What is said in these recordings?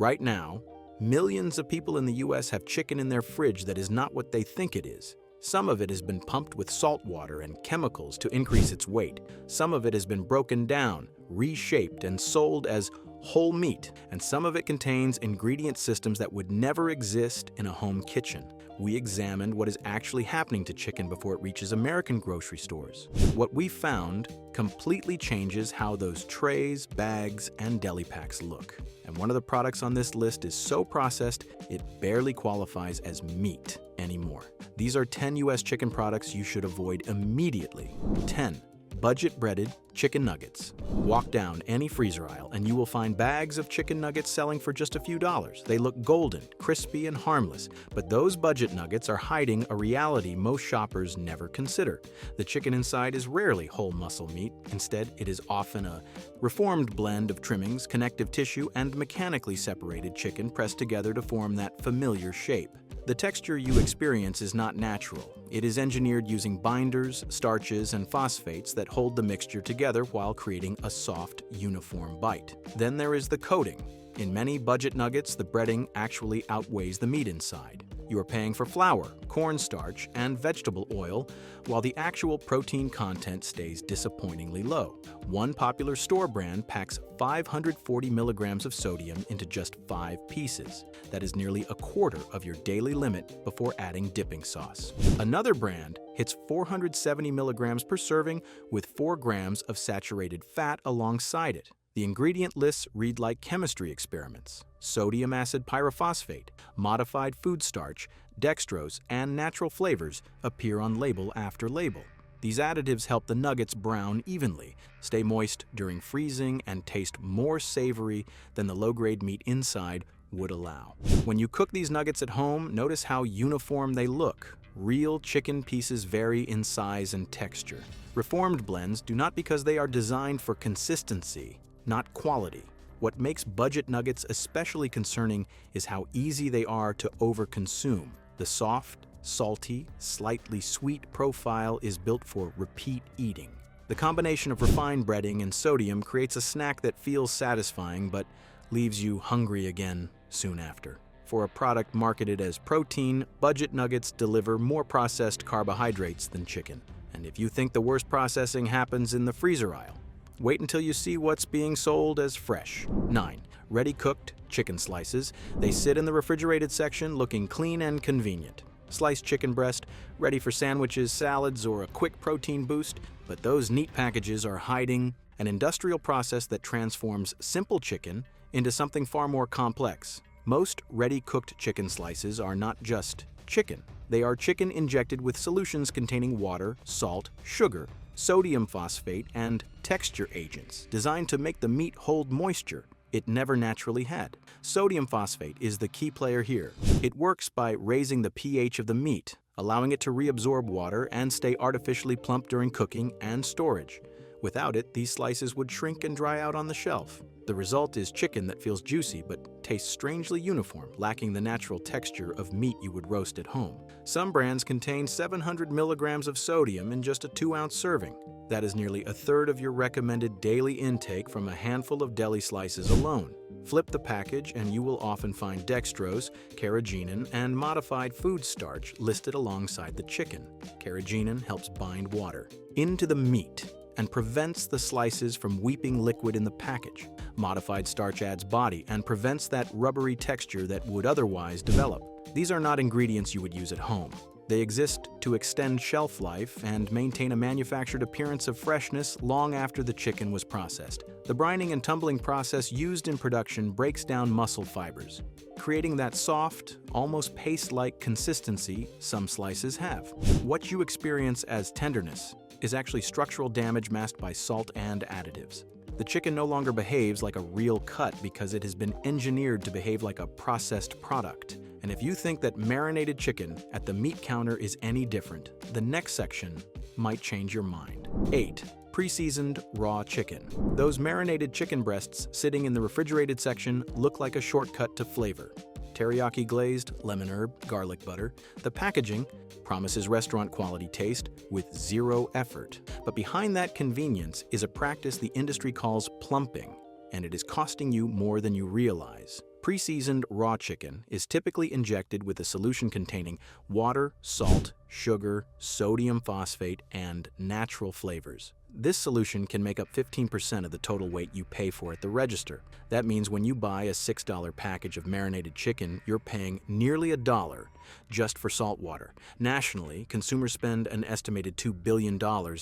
Right now, millions of people in the US have chicken in their fridge that is not what they think it is. Some of it has been pumped with salt water and chemicals to increase its weight. Some of it has been broken down, reshaped, and sold as whole meat, and some of it contains ingredient systems that would never exist in a home kitchen. We examined what is actually happening to chicken before it reaches American grocery stores. What we found completely changes how those trays, bags, and deli packs look. And one of the products on this list is so processed, it barely qualifies as meat anymore. These are 10 US chicken products you should avoid immediately. 10. Budget-breaded chicken nuggets. Walk down any freezer aisle and you will find bags of chicken nuggets selling for just a few dollars. They look golden, crispy, and harmless, but those budget nuggets are hiding a reality most shoppers never consider. The chicken inside is rarely whole muscle meat. Instead, it is often a reformed blend of trimmings, connective tissue, and mechanically separated chicken pressed together to form that familiar shape. The texture you experience is not natural. It is engineered using binders, starches, and phosphates that hold the mixture together while creating a soft, uniform bite. Then there is the coating. In many budget nuggets, the breading actually outweighs the meat inside. You are paying for flour, cornstarch, and vegetable oil, while the actual protein content stays disappointingly low. One popular store brand packs 540 milligrams of sodium into just 5 pieces. That is nearly a quarter of your daily limit before adding dipping sauce. Another brand hits 470 milligrams per serving with 4 grams of saturated fat alongside it. The ingredient lists read like chemistry experiments. Sodium acid pyrophosphate, modified food starch, dextrose, and natural flavors appear on label after label. These additives help the nuggets brown evenly, stay moist during freezing, and taste more savory than the low-grade meat inside would allow. When you cook these nuggets at home, notice how uniform they look. Real chicken pieces vary in size and texture. Reformed blends do not because they are designed for consistency, not quality. What makes budget nuggets especially concerning is how easy they are to overconsume. The soft, salty, slightly sweet profile is built for repeat eating. The combination of refined breading and sodium creates a snack that feels satisfying but leaves you hungry again soon after. For a product marketed as protein, budget nuggets deliver more processed carbohydrates than chicken. And if you think the worst processing happens in the freezer aisle, wait until you see what's being sold as fresh. 9. Ready-cooked chicken slices. They sit in the refrigerated section looking clean and convenient. Sliced chicken breast, ready for sandwiches, salads, or a quick protein boost, but those neat packages are hiding an industrial process that transforms simple chicken into something far more complex. Most ready-cooked chicken slices are not just chicken. They are chicken injected with solutions containing water, salt, sugar, sodium phosphate, and texture agents designed to make the meat hold moisture it never naturally had. Sodium phosphate is the key player here. It works by raising the pH of the meat, allowing it to reabsorb water and stay artificially plump during cooking and storage. Without it, these slices would shrink and dry out on the shelf. The result is chicken that feels juicy but tastes strangely uniform, lacking the natural texture of meat you would roast at home. Some brands contain 700 milligrams of sodium in just a 2-ounce serving. That is nearly a third of your recommended daily intake from a handful of deli slices alone. Flip the package and you will often find dextrose, carrageenan, and modified food starch listed alongside the chicken. Carrageenan helps bind water into the meat and prevents the slices from weeping liquid in the package. Modified starch adds body and prevents that rubbery texture that would otherwise develop. These are not ingredients you would use at home. They exist to extend shelf life and maintain a manufactured appearance of freshness long after the chicken was processed. The brining and tumbling process used in production breaks down muscle fibers, creating that soft, almost paste-like consistency some slices have. What you experience as tenderness is actually structural damage masked by salt and additives. The chicken no longer behaves like a real cut because it has been engineered to behave like a processed product. And if you think that marinated chicken at the meat counter is any different, the next section might change your mind. 8. Pre-seasoned raw chicken. Those marinated chicken breasts sitting in the refrigerated section look like a shortcut to flavor. Teriyaki glazed, lemon herb, garlic butter. The packaging promises restaurant quality taste with zero effort. But behind that convenience is a practice the industry calls plumping, and it is costing you more than you realize. Pre-seasoned raw chicken is typically injected with a solution containing water, salt, sugar, sodium phosphate, and natural flavors. This solution can make up 15% of the total weight you pay for at the register. That means when you buy a $6 package of marinated chicken, you're paying nearly $1 just for salt water. Nationally, consumers spend an estimated $2 billion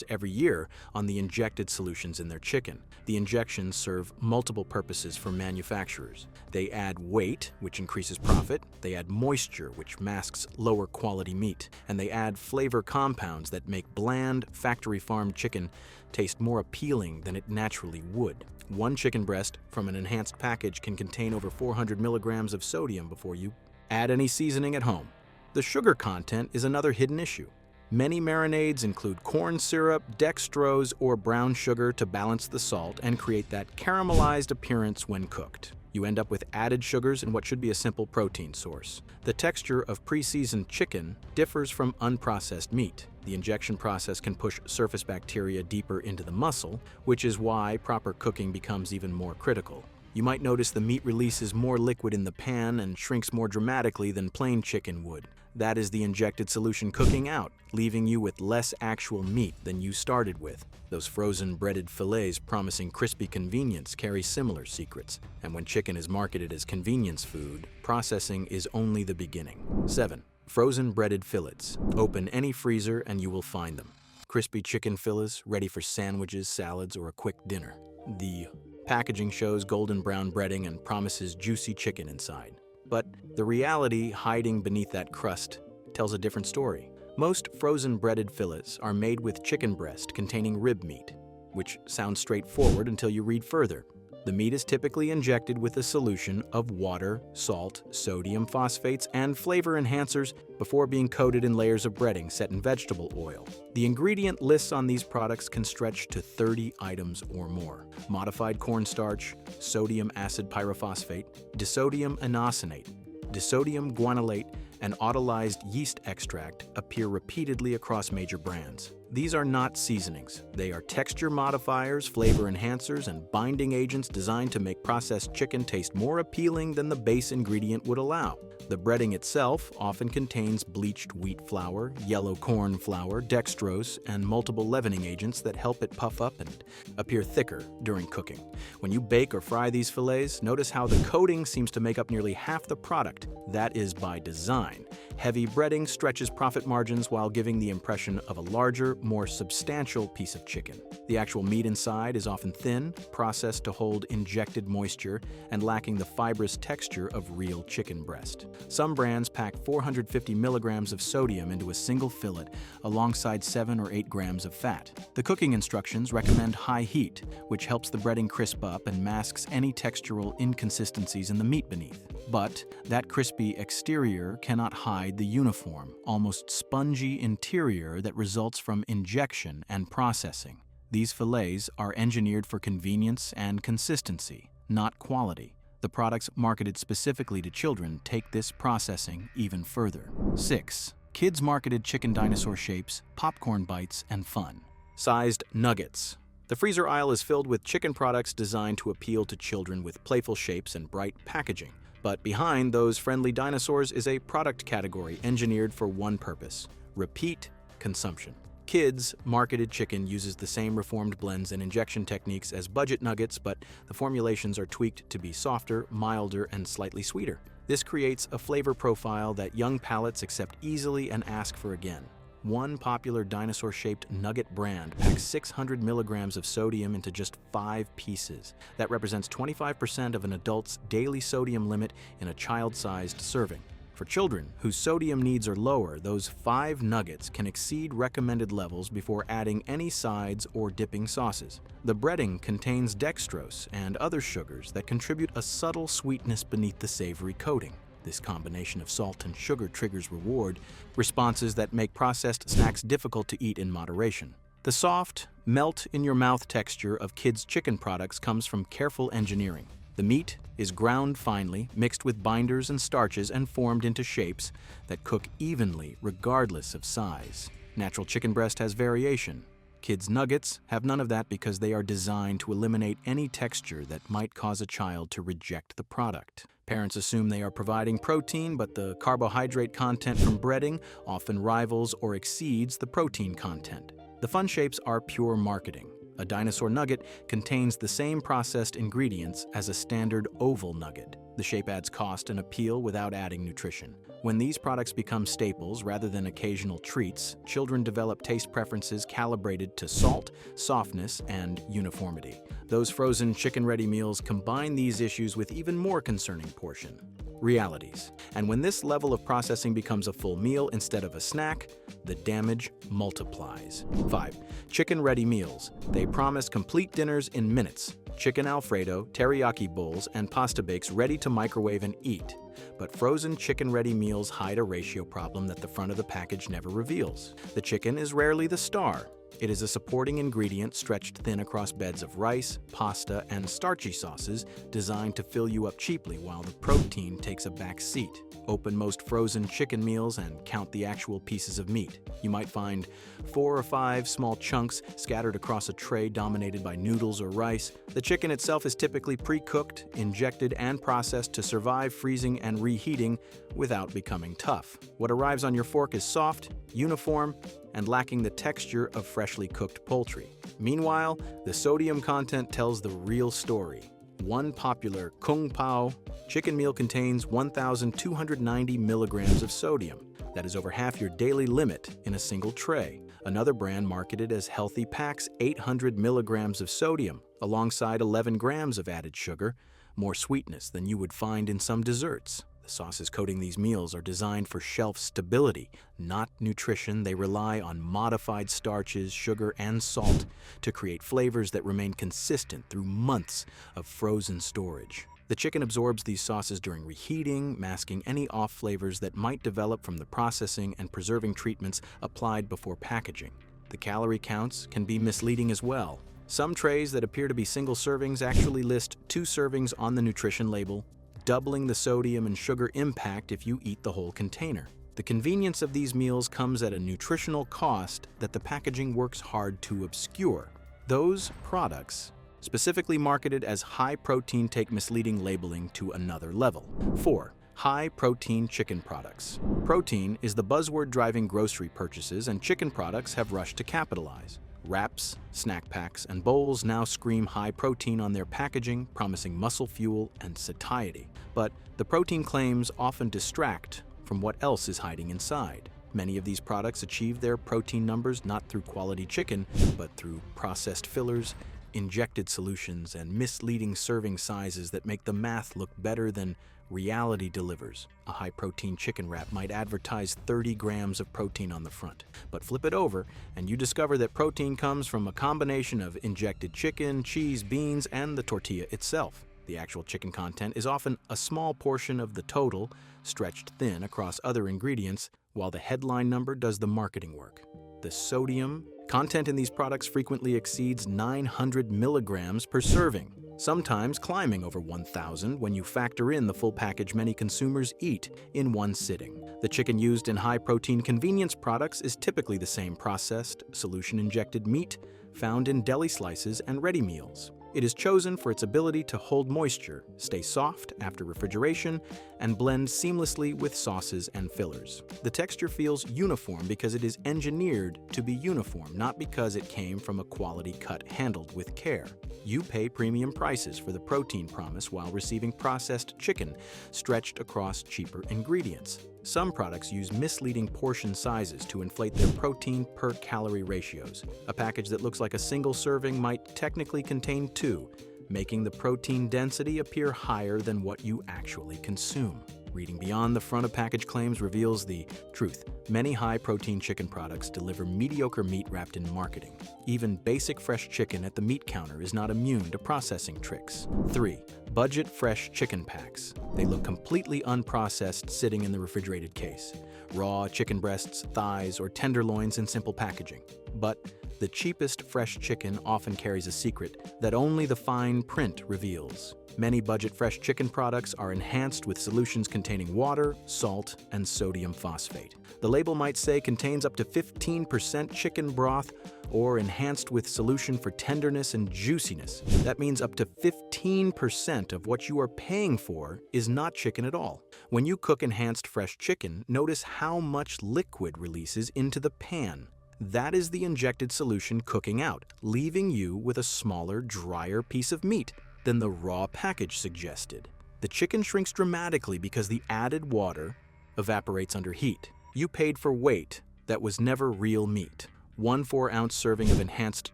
every year on the injected solutions in their chicken. The injections serve multiple purposes for manufacturers. They add weight, which increases profit. They add moisture, which masks lower quality meat. And they add flavor compounds that make bland, factory-farmed chicken taste more appealing than it naturally would. One chicken breast from an enhanced package can contain over 400 milligrams of sodium before you add any seasoning at home. The sugar content is another hidden issue. Many marinades include corn syrup, dextrose, or brown sugar to balance the salt and create that caramelized appearance when cooked. You end up with added sugars in what should be a simple protein source. The texture of pre-seasoned chicken differs from unprocessed meat. The injection process can push surface bacteria deeper into the muscle, which is why proper cooking becomes even more critical. You might notice the meat releases more liquid in the pan and shrinks more dramatically than plain chicken would. That is the injected solution cooking out, leaving you with less actual meat than you started with. Those frozen breaded fillets promising crispy convenience carry similar secrets. And when chicken is marketed as convenience food, processing is only the beginning. 7. Frozen breaded fillets. Open any freezer and you will find them. Crispy chicken fillets ready for sandwiches, salads, or a quick dinner. The packaging shows golden brown breading and promises juicy chicken inside. But the reality hiding beneath that crust tells a different story. Most frozen breaded fillets are made with chicken breast containing rib meat, which sounds straightforward until you read further. The meat is typically injected with a solution of water, salt, sodium phosphates, and flavor enhancers before being coated in layers of breading set in vegetable oil. The ingredient lists on these products can stretch to 30 items or more. Modified cornstarch, sodium acid pyrophosphate, disodium inosinate, disodium guanylate, and autolyzed yeast extract appear repeatedly across major brands. These are not seasonings. They are texture modifiers, flavor enhancers, and binding agents designed to make processed chicken taste more appealing than the base ingredient would allow. The breading itself often contains bleached wheat flour, yellow corn flour, dextrose, and multiple leavening agents that help it puff up and appear thicker during cooking. When you bake or fry these fillets, notice how the coating seems to make up nearly half the product. That is by design. Heavy breading stretches profit margins while giving the impression of a larger, more substantial piece of chicken. The actual meat inside is often thin, processed to hold injected moisture, and lacking the fibrous texture of real chicken breast. Some brands pack 450 milligrams of sodium into a single fillet alongside 7 or 8 grams of fat. The cooking instructions recommend high heat, which helps the breading crisp up and masks any textural inconsistencies in the meat beneath. But that crispy exterior cannot hide the uniform, almost spongy interior that results from injection and processing. These fillets are engineered for convenience and consistency, not quality. The products marketed specifically to children take this processing even further. 6. Kids marketed chicken dinosaur shapes, popcorn bites, and fun. Sized nuggets. The freezer aisle is filled with chicken products designed to appeal to children with playful shapes and bright packaging. But behind those friendly dinosaurs is a product category engineered for one purpose: repeat consumption. Kids marketed chicken uses the same reformed blends and injection techniques as budget nuggets, but the formulations are tweaked to be softer, milder, and slightly sweeter. This creates a flavor profile that young palates accept easily and ask for again. One popular dinosaur-shaped nugget brand packs 600 milligrams of sodium into just 5 pieces. That represents 25% of an adult's daily sodium limit in a child-sized serving. For children whose sodium needs are lower, those 5 nuggets can exceed recommended levels before adding any sides or dipping sauces. The breading contains dextrose and other sugars that contribute a subtle sweetness beneath the savory coating. This combination of salt and sugar triggers reward responses that make processed snacks difficult to eat in moderation. The soft, melt-in-your-mouth texture of kids' chicken products comes from careful engineering. The meat is ground finely, mixed with binders and starches, and formed into shapes that cook evenly regardless of size. Natural chicken breast has variation. Kids' nuggets have none of that because they are designed to eliminate any texture that might cause a child to reject the product. Parents assume they are providing protein, but the carbohydrate content from breading often rivals or exceeds the protein content. The fun shapes are pure marketing. A dinosaur nugget contains the same processed ingredients as a standard oval nugget. The shape adds cost and appeal without adding nutrition. When these products become staples rather than occasional treats, children develop taste preferences calibrated to salt, softness, and uniformity. Those frozen chicken-ready meals combine these issues with even more concerning portion: realities. And when this level of processing becomes a full meal instead of a snack, the damage multiplies. 5. Chicken-ready meals. They promise complete dinners in minutes. Chicken Alfredo, teriyaki bowls, and pasta bakes ready to microwave and eat. But frozen chicken-ready meals hide a ratio problem that the front of the package never reveals. The chicken is rarely the star. It is a supporting ingredient stretched thin across beds of rice, pasta, and starchy sauces designed to fill you up cheaply while the protein takes a back seat. Open most frozen chicken meals and count the actual pieces of meat. You might find 4 or 5 small chunks scattered across a tray dominated by noodles or rice. The chicken itself is typically pre-cooked, injected, and processed to survive freezing and reheating without becoming tough. What arrives on your fork is soft, uniform, and lacking the texture of freshly cooked poultry. Meanwhile, the sodium content tells the real story. One popular Kung Pao chicken meal contains 1,290 milligrams of sodium. That is over half your daily limit in a single tray. Another brand marketed as healthy packs 800 milligrams of sodium, alongside 11 grams of added sugar, more sweetness than you would find in some desserts. The sauces coating these meals are designed for shelf stability, not nutrition. They rely on modified starches, sugar, and salt to create flavors that remain consistent through months of frozen storage. The chicken absorbs these sauces during reheating, masking any off flavors that might develop from the processing and preserving treatments applied before packaging. The calorie counts can be misleading as well. Some trays that appear to be single servings actually list 2 servings on the nutrition label, doubling the sodium and sugar impact if you eat the whole container. The convenience of these meals comes at a nutritional cost that the packaging works hard to obscure. Those products, specifically marketed as high protein, take misleading labeling to another level. 4. High protein chicken products. Protein is the buzzword driving grocery purchases, and chicken products have rushed to capitalize. Wraps, snack packs, and bowls now scream high protein on their packaging, promising muscle fuel and satiety. But the protein claims often distract from what else is hiding inside. Many of these products achieve their protein numbers not through quality chicken, but through processed fillers, injected solutions, and misleading serving sizes that make the math look better than reality delivers. A high-protein chicken wrap might advertise 30 grams of protein on the front, but flip it over and you discover that protein comes from a combination of injected chicken, cheese, beans, and the tortilla itself. The actual chicken content is often a small portion of the total, stretched thin across other ingredients, while the headline number does the marketing work. The sodium content in these products frequently exceeds 900 milligrams per serving, sometimes climbing over 1,000 when you factor in the full package many consumers eat in one sitting. The chicken used in high-protein convenience products is typically the same processed, solution-injected meat found in deli slices and ready meals. It is chosen for its ability to hold moisture, stay soft after refrigeration, and blend seamlessly with sauces and fillers. The texture feels uniform because it is engineered to be uniform, not because it came from a quality cut handled with care. You pay premium prices for the protein promise while receiving processed chicken stretched across cheaper ingredients. Some products use misleading portion sizes to inflate their protein per calorie ratios. A package that looks like a single serving might technically contain 2, making the protein density appear higher than what you actually consume. Reading beyond the front of package claims reveals the truth. Many high-protein chicken products deliver mediocre meat wrapped in marketing. Even basic fresh chicken at the meat counter is not immune to processing tricks. 3. Budget fresh chicken packs. They look completely unprocessed sitting in the refrigerated case. Raw chicken breasts, thighs, or tenderloins in simple packaging. But The cheapest fresh chicken often carries a secret that only the fine print reveals. Many budget fresh chicken products are enhanced with solutions containing water, salt, and sodium phosphate. The label might say contains up to 15% chicken broth or enhanced with solution for tenderness and juiciness. That means up to 15% of what you are paying for is not chicken at all. When you cook enhanced fresh chicken, notice how much liquid releases into the pan. That is the injected solution cooking out, leaving you with a smaller, drier piece of meat than the raw package suggested. The chicken shrinks dramatically because the added water evaporates under heat. You paid for weight that was never real meat. One 4-ounce serving of enhanced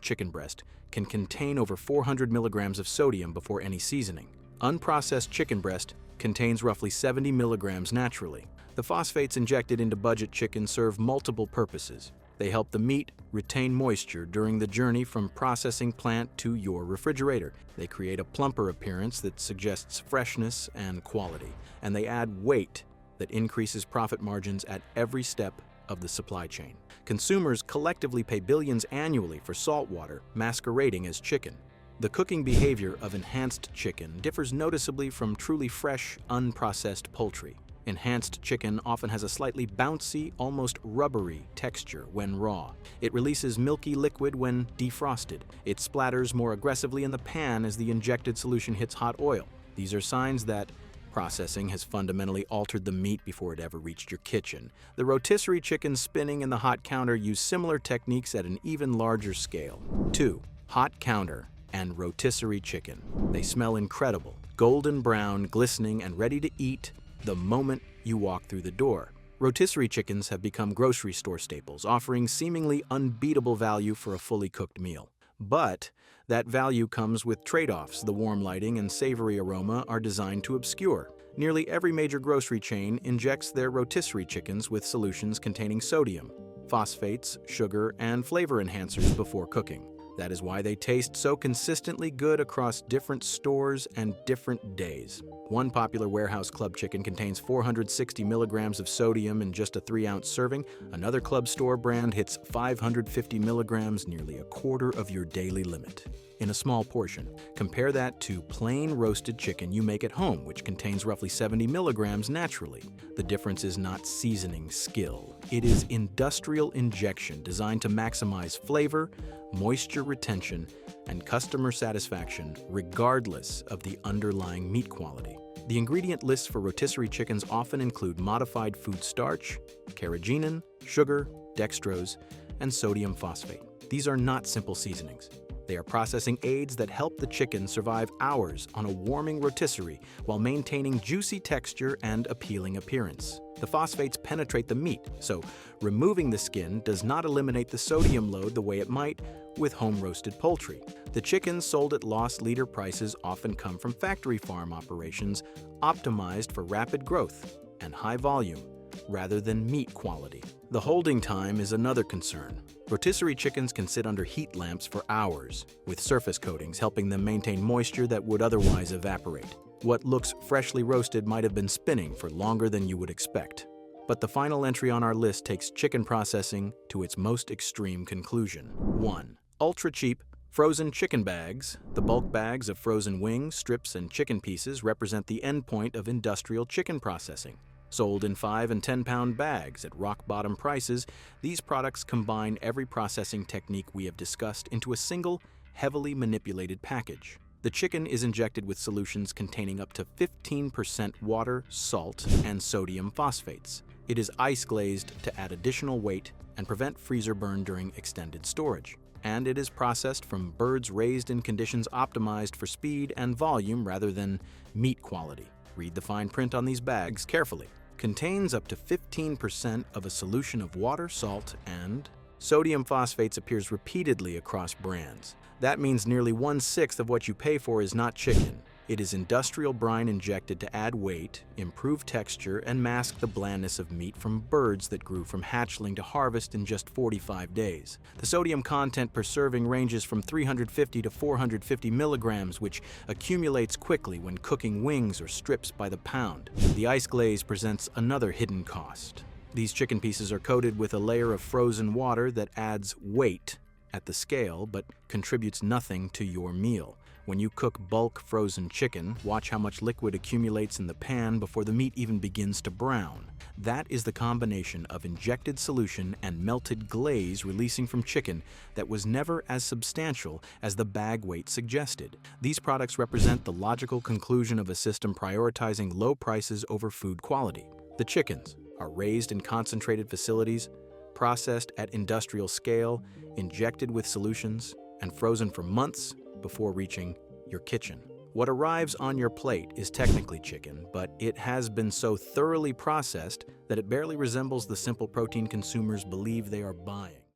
chicken breast can contain over 400 milligrams of sodium before any seasoning. Unprocessed chicken breast contains roughly 70 milligrams naturally. The phosphates injected into budget chicken serve multiple purposes. They help the meat retain moisture during the journey from processing plant to your refrigerator. They create a plumper appearance that suggests freshness and quality. And they add weight that increases profit margins at every step of the supply chain. Consumers collectively pay billions annually for salt water masquerading as chicken. The cooking behavior of enhanced chicken differs noticeably from truly fresh, unprocessed poultry. Enhanced chicken often has a slightly bouncy, almost rubbery texture when raw. It releases milky liquid when defrosted. It splatters more aggressively in the pan as the injected solution hits hot oil. These are signs that processing has fundamentally altered the meat before it ever reached your kitchen. The rotisserie chickens spinning in the hot counter use similar techniques at an even larger scale. 2. Hot counter and rotisserie chicken. They smell incredible, golden brown, glistening, and ready to eat the moment you walk through the door. Rotisserie chickens have become grocery store staples, offering seemingly unbeatable value for a fully cooked meal. But that value comes with trade-offs the warm lighting and savory aroma are designed to obscure. Nearly every major grocery chain injects their rotisserie chickens with solutions containing sodium, phosphates, sugar, and flavor enhancers before cooking. That is why they taste so consistently good across different stores and different days. One popular warehouse club chicken contains 460 milligrams of sodium in just a 3-ounce serving. Another club store brand hits 550 milligrams, nearly a quarter of your daily limit, in a small portion. Compare that to plain roasted chicken you make at home, which contains roughly 70 milligrams naturally. The difference is not seasoning skill. It is industrial injection designed to maximize flavor, moisture retention, and customer satisfaction regardless of the underlying meat quality. The ingredient lists for rotisserie chickens often include modified food starch, carrageenan, sugar, dextrose, and sodium phosphate. These are not simple seasonings. They are processing aids that help the chicken survive hours on a warming rotisserie while maintaining juicy texture and appealing appearance. The phosphates penetrate the meat, so removing the skin does not eliminate the sodium load the way it might with home-roasted poultry. The chickens sold at loss leader prices often come from factory farm operations optimized for rapid growth and high volume rather than meat quality. The holding time is another concern. Rotisserie chickens can sit under heat lamps for hours, with surface coatings helping them maintain moisture that would otherwise evaporate. What looks freshly roasted might have been spinning for longer than you would expect. But the final entry on our list takes chicken processing to its most extreme conclusion. 1. Ultra-cheap frozen chicken bags. The bulk bags of frozen wings, strips, and chicken pieces represent the endpoint of industrial chicken processing. Sold in 5- and 10-pound bags at rock-bottom prices, these products combine every processing technique we have discussed into a single, heavily manipulated package. The chicken is injected with solutions containing up to 15% water, salt, and sodium phosphates. It is ice-glazed to add additional weight and prevent freezer burn during extended storage. And it is processed from birds raised in conditions optimized for speed and volume rather than meat quality. Read the fine print on these bags carefully. Contains up to 15% of a solution of water, salt, and sodium phosphates appears repeatedly across brands. That means nearly 1/6 of what you pay for is not chicken. It is industrial brine injected to add weight, improve texture, and mask the blandness of meat from birds that grew from hatchling to harvest in just 45 days. The sodium content per serving ranges from 350 to 450 milligrams, which accumulates quickly when cooking wings or strips by the pound. The ice glaze presents another hidden cost. These chicken pieces are coated with a layer of frozen water that adds weight at the scale but contributes nothing to your meal. When you cook bulk frozen chicken, watch how much liquid accumulates in the pan before the meat even begins to brown. That is the combination of injected solution and melted glaze releasing from chicken that was never as substantial as the bag weight suggested. These products represent the logical conclusion of a system prioritizing low prices over food quality. The chickens are raised in concentrated facilities, processed at industrial scale, injected with solutions, and frozen for months before reaching your kitchen. What arrives on your plate is technically chicken, but it has been so thoroughly processed that it barely resembles the simple protein consumers believe they are buying.